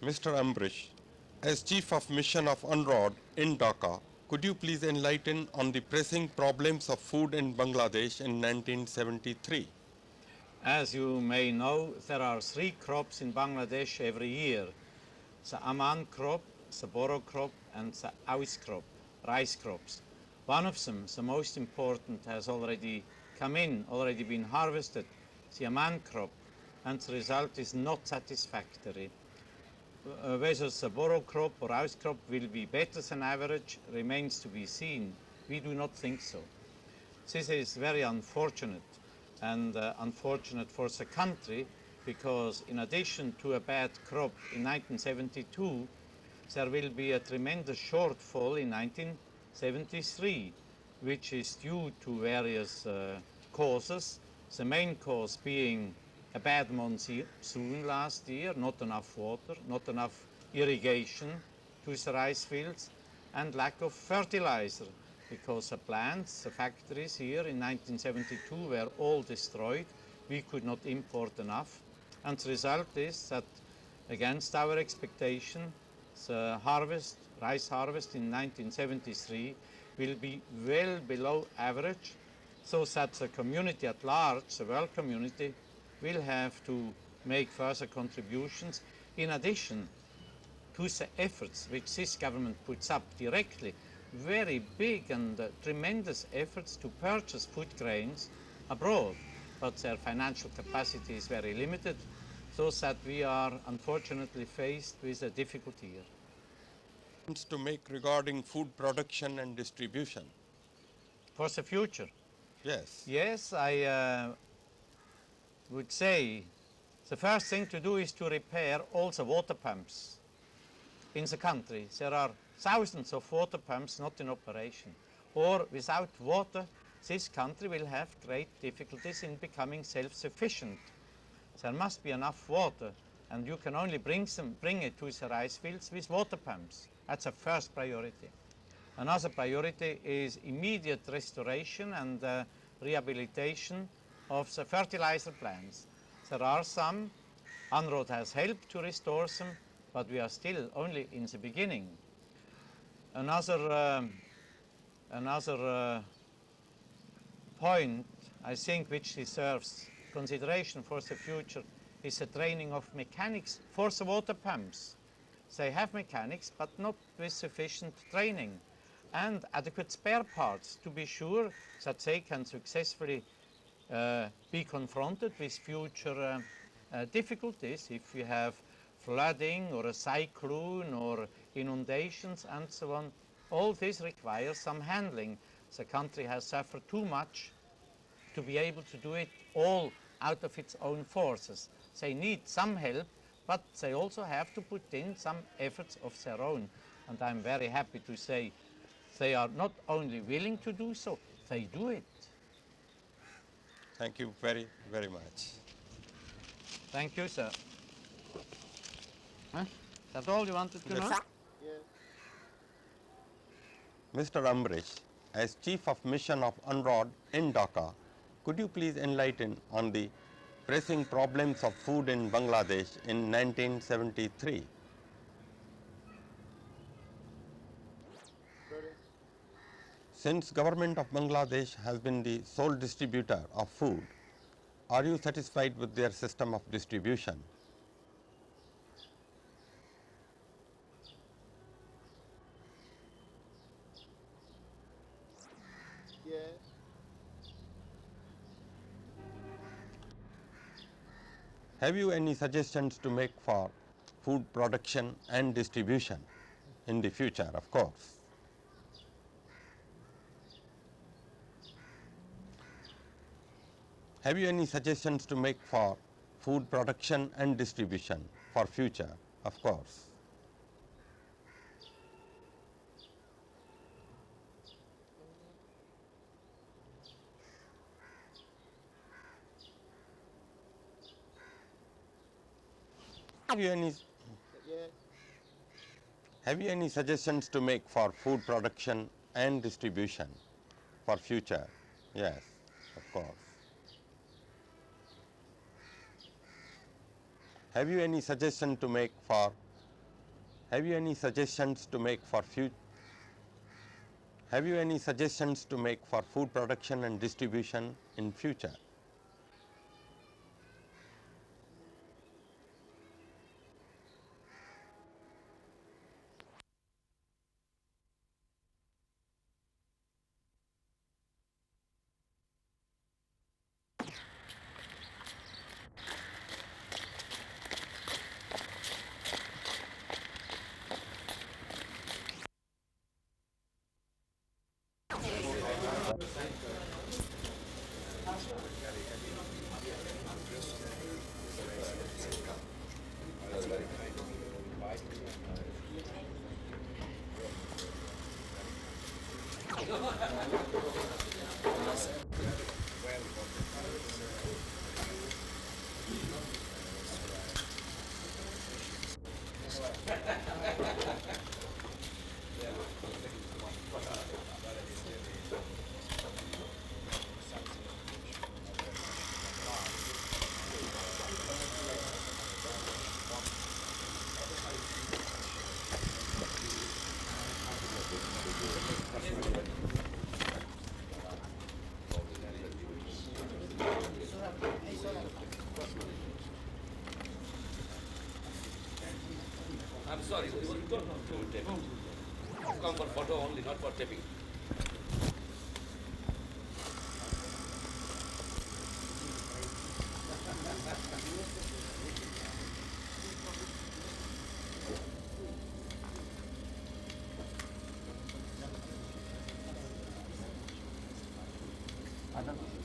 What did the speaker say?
Mr. Ambrish, as Chief of Mission of UNRWA in Dhaka, could you please enlighten on the pressing problems of food in Bangladesh in 1973? As you may know, there are 3 crops in Bangladesh every year. The Aman crop, the Boro crop and the Awis crop, rice crops. One of them, the most important, has already come in, already been harvested, the Aman crop, and the result is not satisfactory. Whether the Boro crop or Awis crop will be better than average remains to be seen. We do not think so. This is very unfortunate, and unfortunate for the country, because in addition to a bad crop in 1972, there will be a tremendous shortfall in 1973, which is due to various causes. The main cause being a bad monsoon last year, not enough water, not enough irrigation to the rice fields, and lack of fertilizer, because the plants, the factories here in 1972 were all destroyed. We could not import enough, and the result is that, against our expectation, the rice harvest in 1973 will be well below average, so that the community at large, the world community, will have to make further contributions in addition to the efforts which this government puts up directly, very big and tremendous efforts to purchase food grains abroad, but their financial capacity is very limited, so that we are unfortunately faced with a difficulty here. To make regarding food production and distribution? For the future? Yes. Yes, I would say the first thing to do is to repair all the water pumps in the country. There are thousands of water pumps not in operation, or without water this country will have great difficulties in becoming self-sufficient. There must be enough water, and you can only bring it to the rice fields with water pumps. That's the first priority. Another priority is immediate restoration and rehabilitation of the fertilizer plants. There are some. UNRWA has helped to restore them, but we are still only in the beginning. Another point, I think, which deserves consideration for the future is the training of mechanics for the water pumps. They have mechanics, but not with sufficient training and adequate spare parts to be sure that they can successfully be confronted with future difficulties if we have flooding or a cyclone or inundations and so on. All this requires some handling. The country has suffered too much to be able to do it all out of its own forces. They need some help, but they also have to put in some efforts of their own. And I'm very happy to say they are not only willing to do so, they do it. Thank you very, very much. Thank you, sir. Huh? That's all you wanted to know? Yes. Mr. Ambrish, as Chief of Mission of UNRWA in Dhaka, could you please enlighten on the pressing problems of food in Bangladesh in 1973? Sorry. Since government of Bangladesh has been the sole distributor of food, are you satisfied with their system of distribution? Yes. Have you any suggestions to make for food production and distribution in the future, of course? Have you any suggestions to make for food production and distribution for future, of course? Have you any Yes. Have you any suggestions to make for food production and distribution for future? Yes, of course. Have you any suggestion to make for Have you any suggestions to make for food production and distribution in future? I'm sorry, we don't have to tape. Come for photo only, not for taping. Anand.